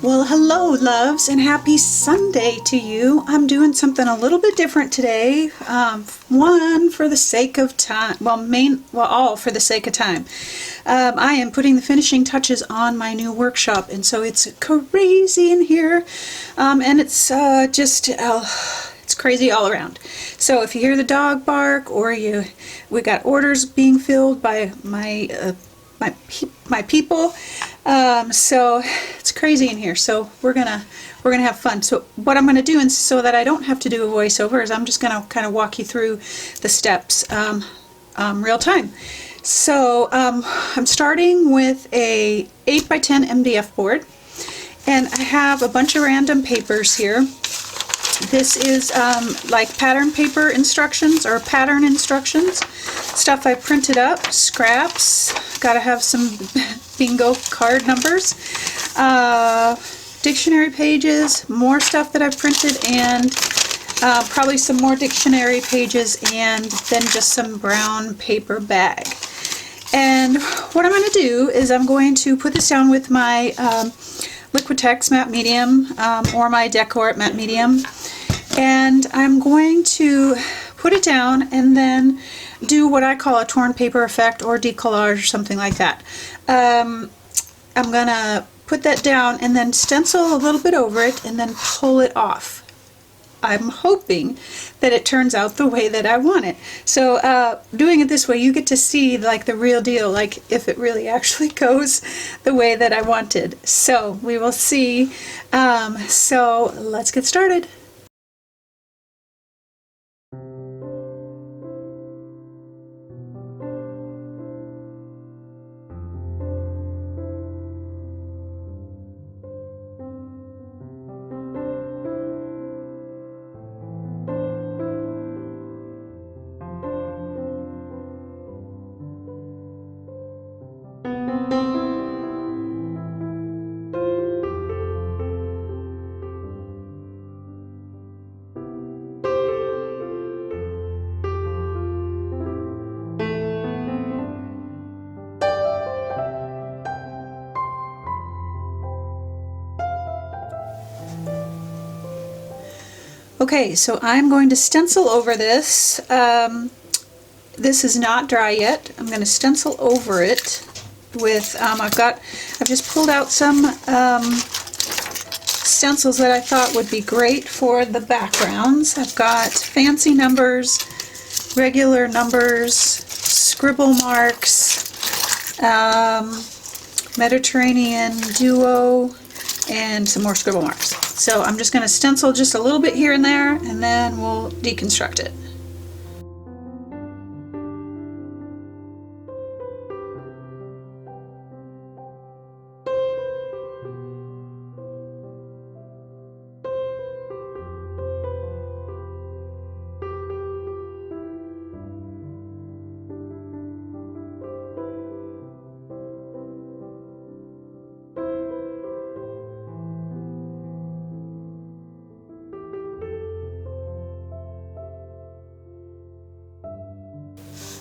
Well, hello loves, and happy Sunday to you. I'm doing something a little bit different today. One, for the sake of time, all for the sake of time. I am putting the finishing touches on my new workshop, and so it's crazy in here, and it's it's crazy all around. So if you hear the dog bark, or we got orders being filled by my people, so it's crazy in here. So we're gonna have fun. So what I'm gonna do, and so that I don't have to do a voiceover, is I'm just gonna kind of walk you through the steps real time. So I'm starting with a 8x10 MDF board, and I have a bunch of random papers here. This is like pattern paper instructions, or pattern instructions, stuff I printed up, scraps, gotta have some bingo card numbers, dictionary pages, more stuff that I've printed, and probably some more dictionary pages, and then just some brown paper bag. And what I'm going to do is I'm going to put this down with my Liquitex matte medium, or my Decor matte medium, and I'm going to put it down and then do what I call a torn paper effect, or decollage, or something like that. I'm going to put that down and then stencil a little bit over it and then pull it off. I'm hoping that it turns out the way that I want it. So doing it this way, you get to see like the real deal, like if it really actually goes the way that I wanted. So we will see. So let's get started. Okay, so I'm going to stencil over this. This is not dry yet. I'm going to stencil over it with, I've just pulled out some stencils that I thought would be great for the backgrounds. I've got fancy numbers, regular numbers, scribble marks, Mediterranean duo, and some more scribble marks. So I'm just going to stencil just a little bit here and there, and then we'll deconstruct it.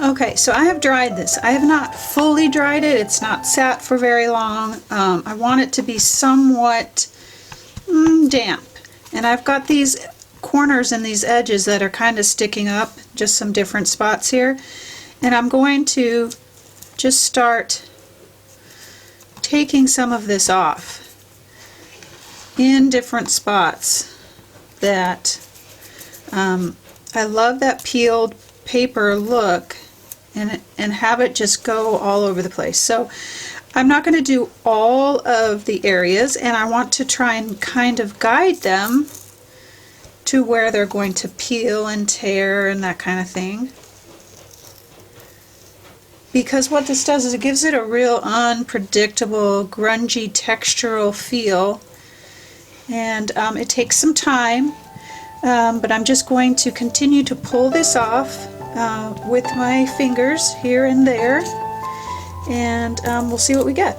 Okay, so I have dried this. I have not fully dried it. It's not sat for very long. I want it to be somewhat damp. And I've got these corners and these edges that are kind of sticking up, just some different spots here. And I'm going to just start taking some of this off in different spots that I love that peeled paper look, and have it just go all over the place. So I'm not going to do all of the areas, and I want to try and kind of guide them to where they're going to peel and tear and that kind of thing. Because what this does is it gives it a real unpredictable, grungy, textural feel, and it takes some time, but I'm just going to continue to pull this off with my fingers here and there, and we'll see what we get.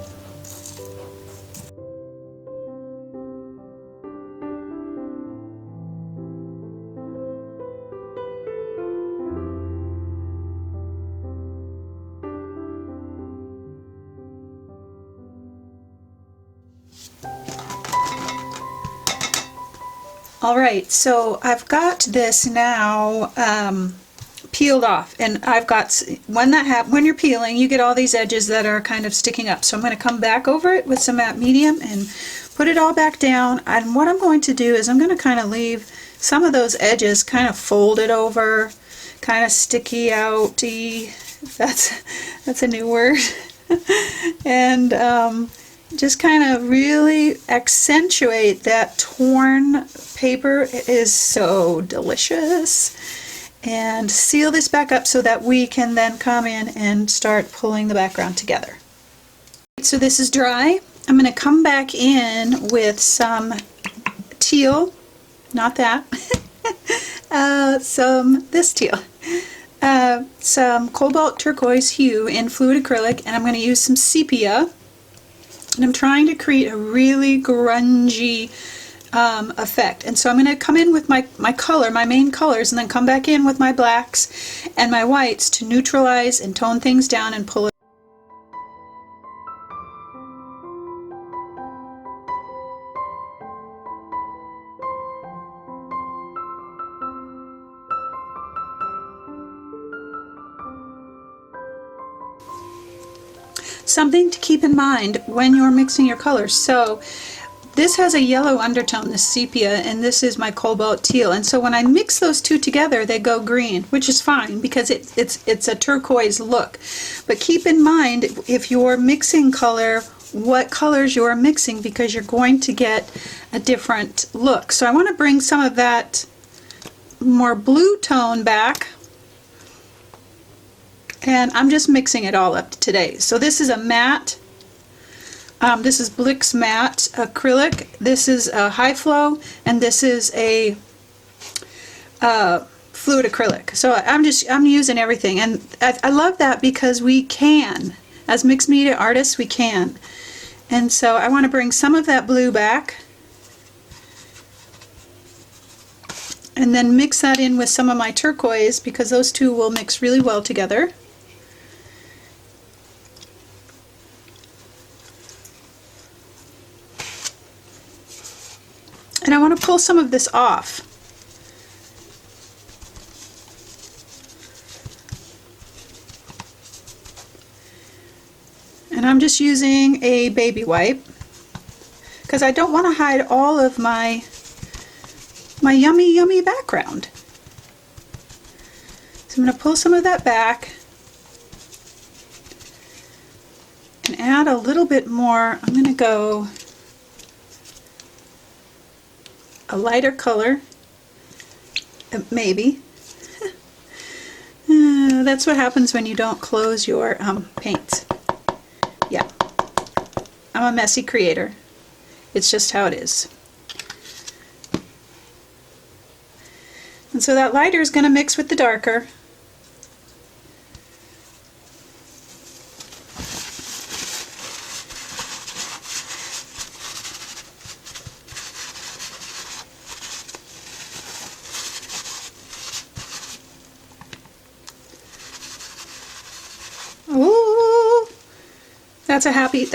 Alright, so I've got this now peeled off, and I've got, when you're peeling, you get all these edges that are kind of sticking up. So I'm going to come back over it with some matte medium and put it all back down. And what I'm going to do is I'm going to kind of leave some of those edges kind of folded over, kind of sticky outy. That's a new word. And just kind of really accentuate that torn paper. It is so delicious. And seal this back up so that we can then come in and start pulling the background together. So this is dry. I'm going to come back in with some teal, not that, this teal, some cobalt turquoise hue in fluid acrylic, and I'm going to use some sepia. And I'm trying to create a really grungy effect. And so I'm going to come in with my color, my main colors, and then come back in with my blacks and my whites to neutralize and tone things down and pull it. Something to keep in mind when you're mixing your colors. So this has a yellow undertone, this sepia, and this is my cobalt teal. And so when I mix those two together, they go green, which is fine because it's a turquoise look. But keep in mind, if you're mixing color, what colors you're mixing, because you're going to get a different look. So I want to bring some of that more blue tone back. And I'm just mixing it all up today. So this is a matte, this is Blick's matte acrylic, this is a high flow, and this is a fluid acrylic. So I'm using everything, and I love that because we can, as mixed media artists, we can. And so I want to bring some of that blue back, and then mix that in with some of my turquoise, because those two will mix really well together. And I want to pull some of this off. And I'm just using a baby wipe because I don't want to hide all of my yummy background. So I'm going to pull some of that back and add a little bit more. I'm going to go a lighter color, maybe. That's what happens when you don't close your paints. Yeah, I'm a messy creator. It's just how it is. And so that lighter is going to mix with the darker. Ooh, that's a happy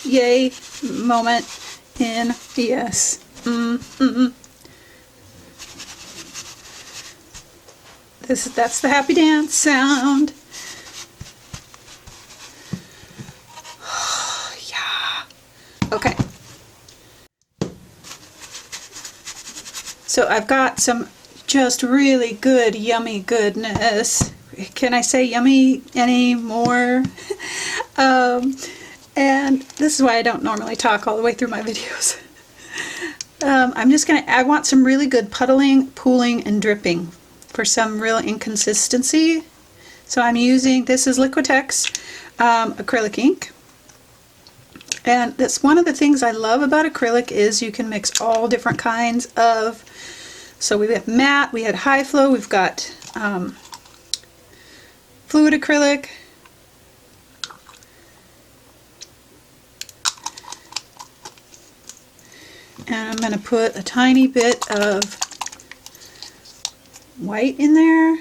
yay moment in yes. That's the happy dance sound. Yeah. Okay. So I've got some just really good yummy goodness. Can I say yummy anymore? And this is why I don't normally talk all the way through my videos. I want some really good puddling, pooling, and dripping for some real inconsistency. So I'm using, this is Liquitex acrylic ink. And that's one of the things I love about acrylic is you can mix all different kinds of, so we have matte, we had high flow, we've got fluid acrylic, and I'm going to put a tiny bit of white in there.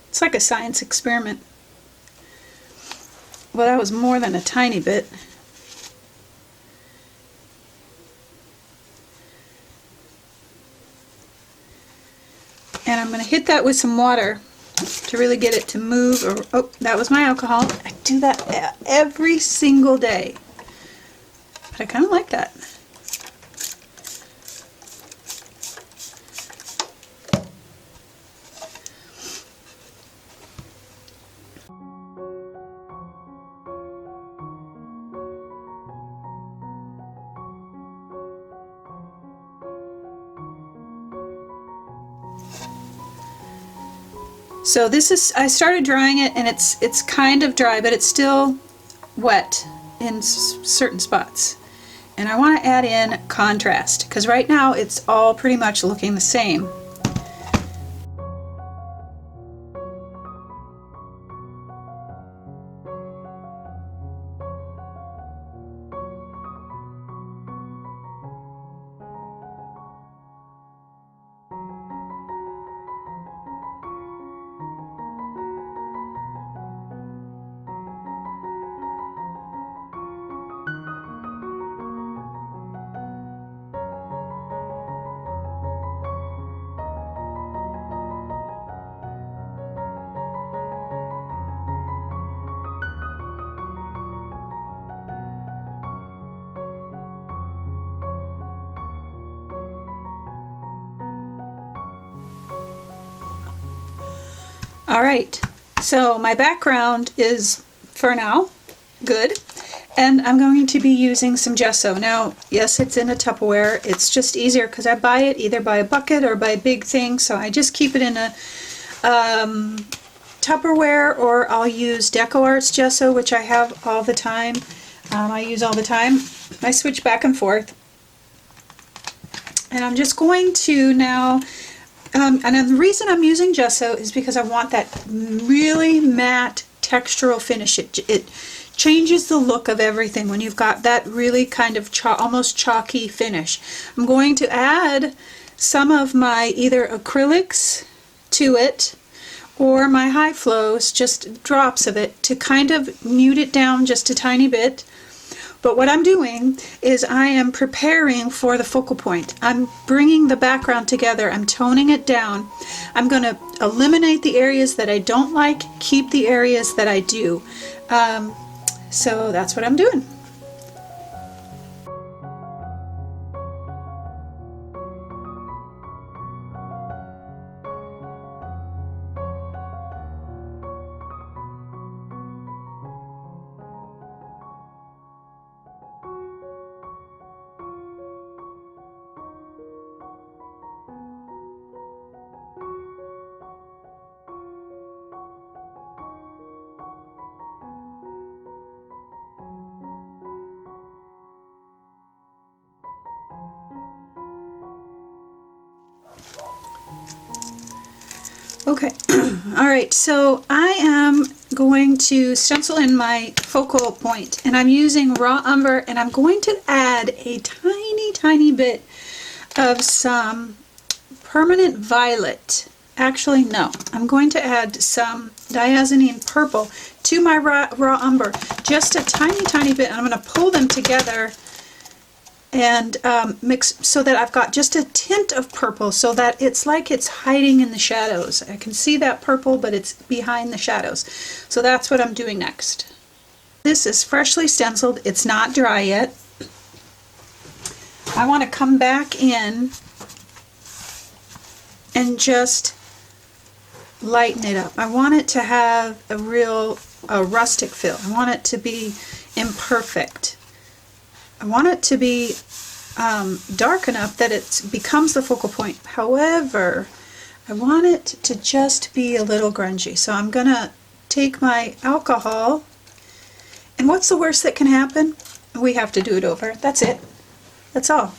It's like a science experiment. Well, that was more than a tiny bit. And I'm going to hit that with some water to really get it to move. Or, oh, that was my alcohol. I do that every single day. But I kind of like that. So this is, I started drying it and it's kind of dry, but it's still wet in certain spots. And I want to add in contrast because right now it's all pretty much looking the same. Alright, so my background is, for now, good. And I'm going to be using some gesso. Now, yes, it's in a Tupperware. It's just easier because I buy it either by a bucket or by a big thing. So I just keep it in a Tupperware, or I'll use DecoArt's gesso, which I have all the time. I use all the time. I switch back and forth. And I'm just going to now... and the reason I'm using gesso is because I want that really matte textural finish. It changes the look of everything when you've got that really kind of almost chalky finish. I'm going to add some of my either acrylics to it or my high flows, just drops of it, to kind of mute it down just a tiny bit. But what I'm doing is I am preparing for the focal point. I'm bringing the background together. I'm toning it down. I'm going to eliminate the areas that I don't like, keep the areas that I do. So that's what I'm doing. Okay, alright, so I am going to stencil in my focal point, and I'm using raw umber, and I'm going to add a tiny bit of some permanent violet. Actually, no, I'm going to add some diazonine purple to my raw umber, just a tiny bit, and I'm going to pull them together and mix so that I've got just a tint of purple, so that it's like it's hiding in the shadows. I can see that purple, but it's behind the shadows. So that's what I'm doing next. This is freshly stenciled. It's not dry yet. I want to come back in and just lighten it up. I want it to have a real rustic feel. I want it to be imperfect. I want it to be dark enough that it becomes the focal point. However, I want it to just be a little grungy. So I'm going to take my alcohol, and what's the worst that can happen? We have to do it over. That's it. That's all.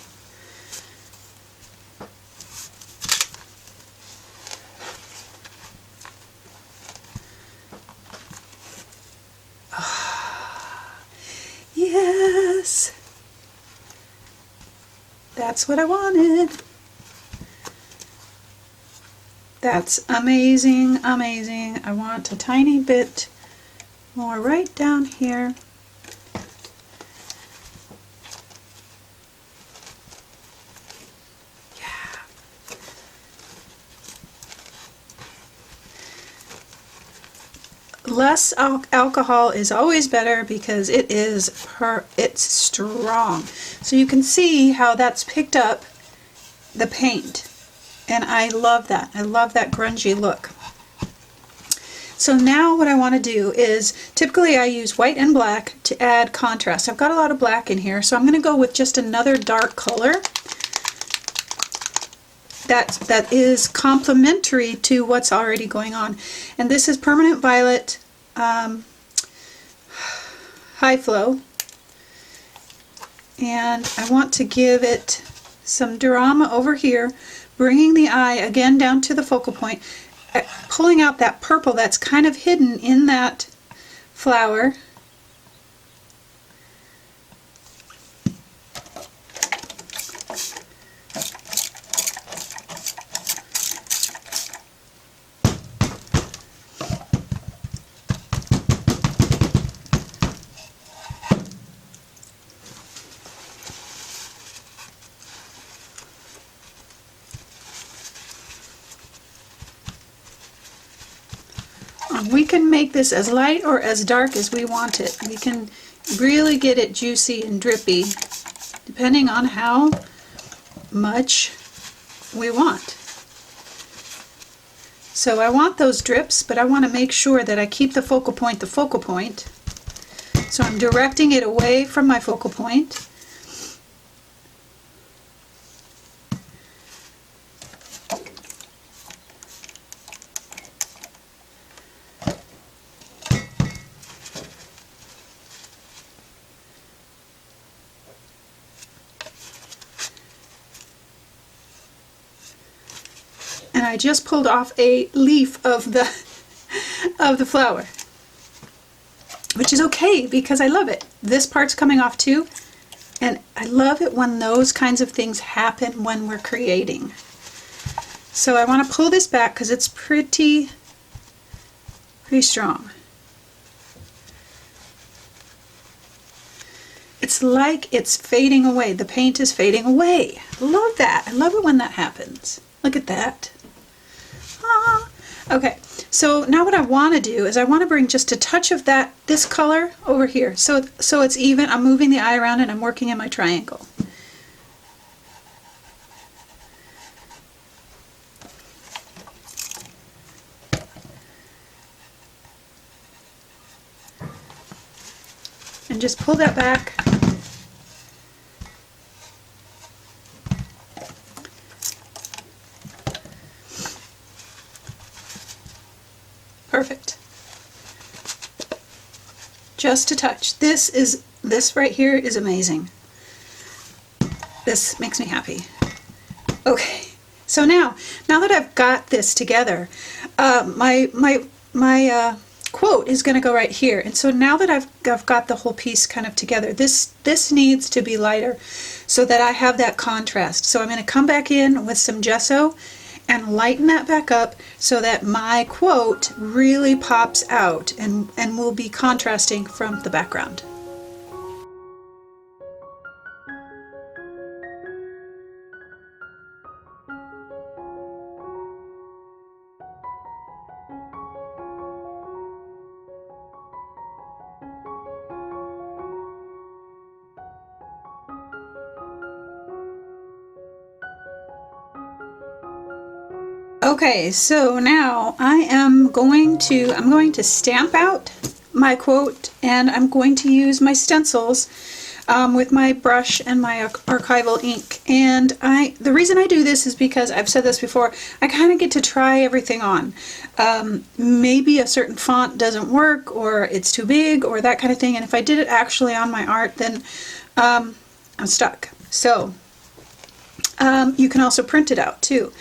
Yes! That's what I wanted. That's amazing, amazing. I want a tiny bit more right down here. Yeah. less alcohol is always better because it's strong. So you can see how that's picked up the paint, and I love that. I love that grungy look. So now what I want to do is, typically I use white and black to add contrast. I've got a lot of black in here, so I'm going to go with just another dark color that is complementary to what's already going on. And this is Permanent Violet High Flow. And I want to give it some drama over here, bringing the eye again down to the focal point, pulling out that purple that's kind of hidden in that flower. We can make this as light or as dark as we want it. We can really get it juicy and drippy depending on how much we want. So I want those drips, but I want to make sure that I keep the focal point the focal point. So I'm directing it away from my focal point. And I just pulled off a leaf of the flower, which is okay because I love it. This part's coming off too, and I love it when those kinds of things happen when we're creating. So I want to pull this back because it's pretty strong. It's like it's fading away. The paint is fading away. I love that. I love it when that happens. Look at that. Ah. Okay, so now what I want to do is I want to bring just a touch of this color over here. So it's even. I'm moving the eye around and I'm working in my triangle. And just pull that back. Perfect. Just a touch. This right here is amazing. This makes me happy. Okay, so now that I've got this together, my quote is going to go right here. And so now that I've got the whole piece kind of together, this needs to be lighter so that I have that contrast. So I'm going to come back in with some gesso and lighten that back up so that my quote really pops out and will be contrasting from the background. Okay, so now I'm going to stamp out my quote, and I'm going to use my stencils with my brush and my archival ink. And the reason I do this is because I've said this before, I kind of get to try everything on. Maybe a certain font doesn't work, or it's too big, or that kind of thing, and if I did it actually on my art, then I'm stuck. So you can also print it out too.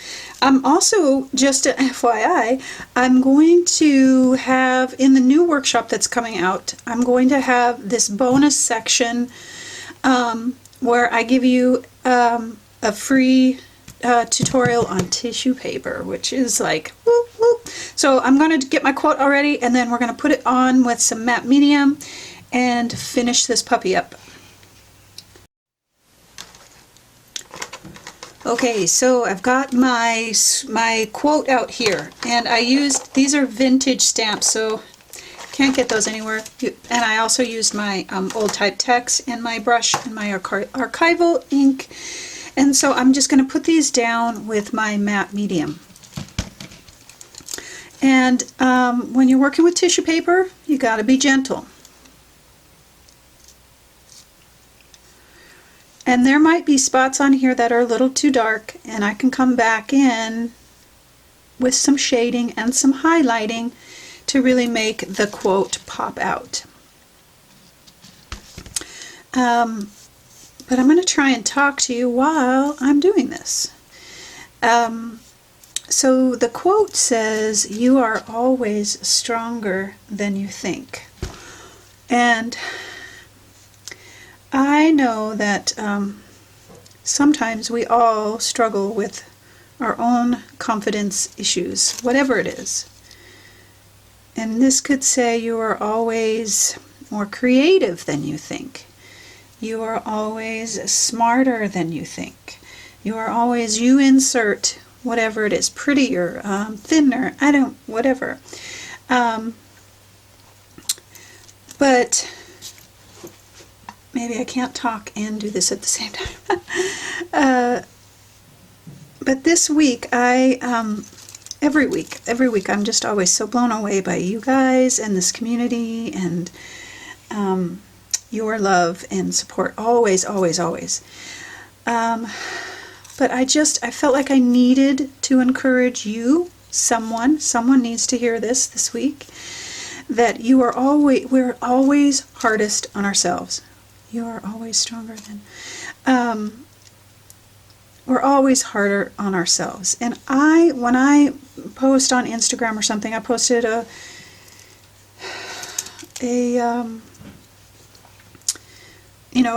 Also, just an FYI, I'm going to have, in the new workshop that's coming out, I'm going to have this bonus section where I give you a free tutorial on tissue paper, which is like, whoop, whoop. So I'm going to get my quote already, and then we're going to put it on with some matte medium and finish this puppy up. Okay, so I've got my quote out here, and I used, these are vintage stamps, so Can't get those anywhere. And I also used my old type text and my brush and my archival ink. And so I'm just going to put these down with my matte medium. And when you're working with tissue paper, you got to be gentle. And there might be spots on here that are a little too dark, and I can come back in with some shading and some highlighting to really make the quote pop out. But I'm going to try and talk to you while I'm doing this. So the quote says, "You are always stronger than you think." And I know that sometimes we all struggle with our own confidence issues, whatever it is. And this could say you are always more creative than you think. You are always smarter than you think. You are always, you insert whatever it is, prettier, thinner, whatever. But maybe I can't talk and do this at the same time. But this week, every week, I'm just always so blown away by you guys and this community and your love and support. Always, always, always. But I felt like I needed to encourage you, someone needs to hear this week, that we're always hardest on ourselves. You are always stronger than, we're always harder on ourselves. And when I post on Instagram or something, I posted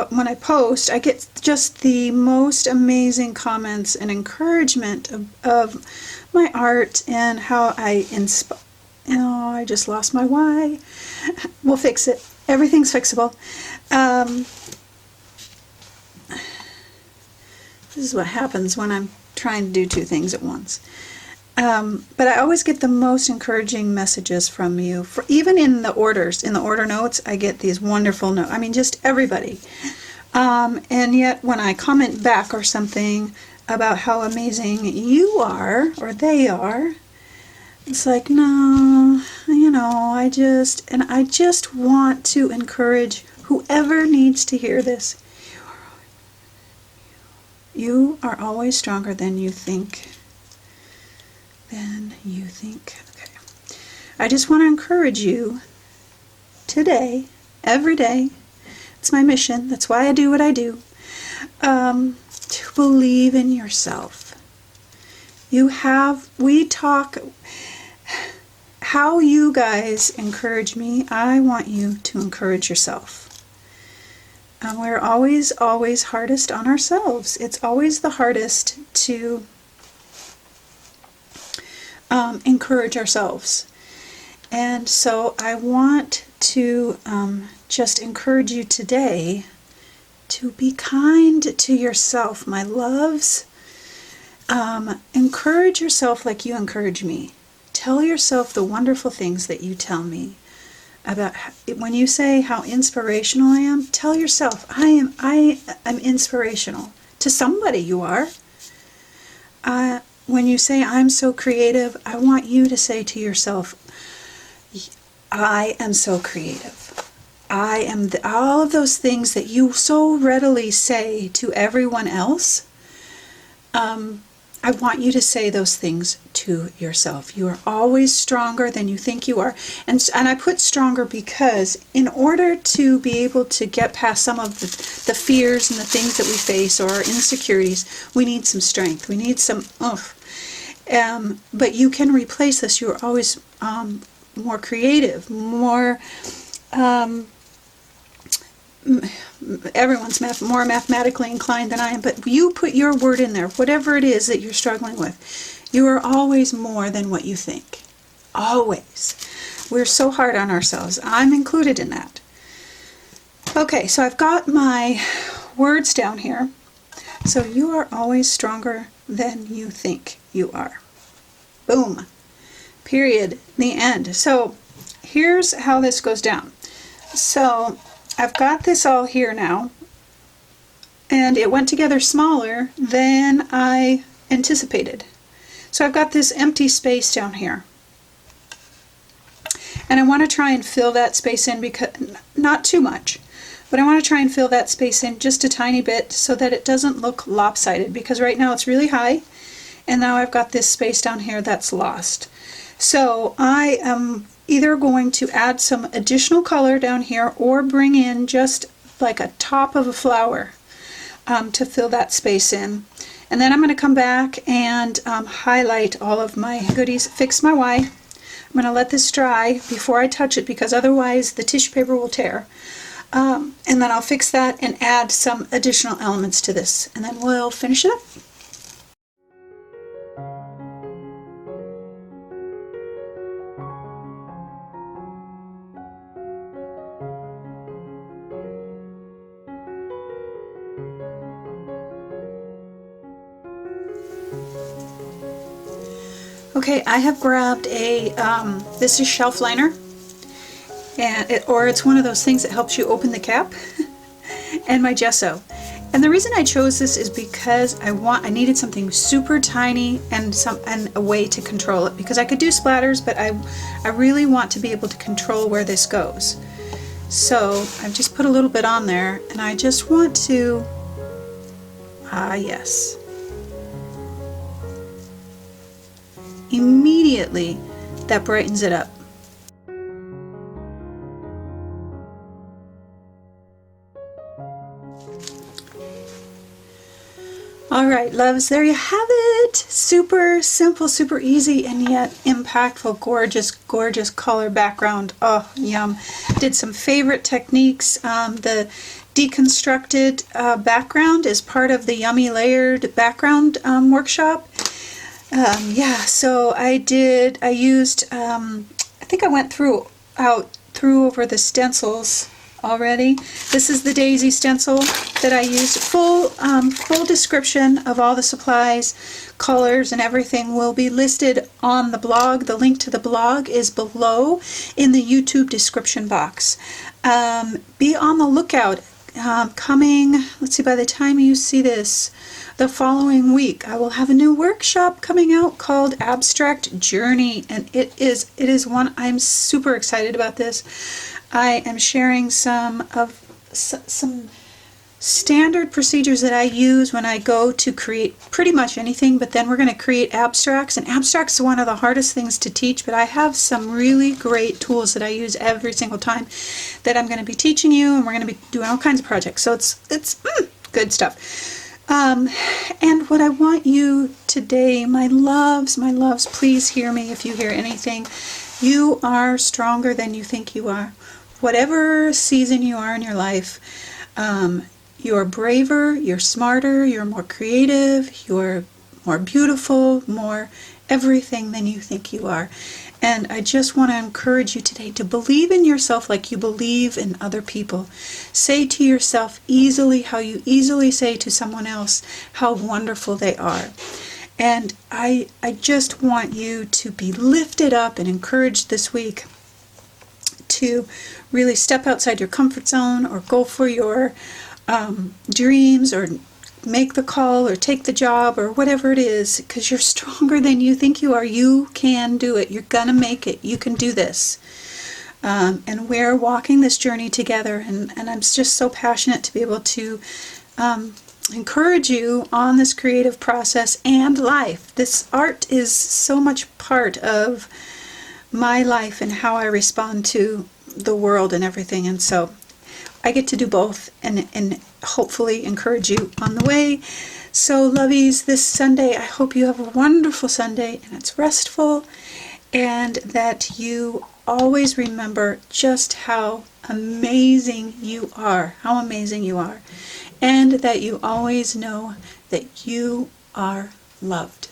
when I post, I get just the most amazing comments and encouragement of my art and how I inspire. Oh, I just lost my why. We'll fix it. Everything's fixable. This is what happens when I'm trying to do two things at once. But I always get the most encouraging messages from you. Even in the order notes, I get these wonderful notes. I mean, just everybody. And yet when I comment back or something about how amazing you are, or they are, it's like, no, I just want to encourage whoever needs to hear this. You are always stronger than you think. Okay. I just want to encourage you today, every day. It's my mission. That's why I do what I do. To believe in yourself. We talk, how you guys encourage me, I want you to encourage yourself. We're always, always hardest on ourselves. It's always the hardest to encourage ourselves. And so I want to just encourage you today to be kind to yourself, my loves. Encourage yourself like you encourage me. Tell yourself the wonderful things that you tell me. About when you say how inspirational I am, tell yourself I am inspirational. To somebody you are. When you say I'm so creative, I want you to say to yourself, I am so creative. I am all of those things that you so readily say to everyone else. I want you to say those things to yourself. You are always stronger than you think you are. And I put stronger because in order to be able to get past some of the fears and the things that we face or our insecurities, we need some strength. We need some oomph. But you can replace this. You're always more creative, more... everyone's more mathematically inclined than I am, but you put your word in there, whatever it is that you're struggling with. You are always more than what you think. Always. We're so hard on ourselves. I'm included in that. Okay, so I've got my words down here. So you are always stronger than you think you are. Boom. Period. The end. So here's how this goes down. So I've got this all here now, and it went together smaller than I anticipated. So I've got this empty space down here. And I want to try and fill that space in, because not too much, but I want to try and fill that space in just a tiny bit so that it doesn't look lopsided, because right now it's really high and now I've got this space down here that's lost. So I am either going to add some additional color down here or bring in just like a top of a flower to fill that space in. And then I'm going to come back and highlight all of my goodies, fix my Y. I'm going to let this dry before I touch it, because otherwise the tissue paper will tear. And then I'll fix that and add some additional elements to this, and then we'll finish it up. Okay, I have grabbed a, this is shelf liner, and it's one of those things that helps you open the cap, and my gesso. And the reason I chose this is because I needed something super tiny and a way to control it, because I could do splatters, but I really want to be able to control where this goes. So I've just put a little bit on there, and I just want to, yes. Immediately that brightens it up. Alright loves, there you have it! Super simple, super easy, and yet impactful, gorgeous, gorgeous color background. Oh, yum. Did some favorite techniques. The deconstructed background is part of the Yummy Layered Background workshop. Yeah, so I used, I think I went through over the stencils already. This is the Daisy stencil that I used. Full description of all the supplies, colors, and everything will be listed on the blog. The link to the blog is below in the YouTube description box. Be on the lookout. Coming, let's see, by the time you see this, the following week, I will have a new workshop coming out called Abstract Journey, and it is one, I'm super excited about this. I am sharing some standard procedures that I use when I go to create pretty much anything, but then we're going to create abstracts, and abstracts are one of the hardest things to teach, but I have some really great tools that I use every single time that I'm going to be teaching you, and we're going to be doing all kinds of projects, so it's good stuff. And what I want you today, my loves, please hear me if you hear anything. You are stronger than you think you are. Whatever season you are in your life, you're braver, you're smarter, you're more creative, you're more beautiful, more everything than you think you are. And I just want to encourage you today to believe in yourself like you believe in other people. Say to yourself easily how you easily say to someone else how wonderful they are. And I just want you to be lifted up and encouraged this week to really step outside your comfort zone, or go for your dreams, or make the call, or take the job, or whatever it is, because you're stronger than you think you are. You can do it. You're gonna make it. You can do this. And we're walking this journey together, and I'm just so passionate to be able to encourage you on this creative process and life. This art is so much part of my life and how I respond to the world and everything, and so I get to do both and hopefully encourage you on the way. So lovies, this Sunday, I hope you have a wonderful Sunday, and it's restful, and that you always remember just how amazing you are, and that you always know that you are loved.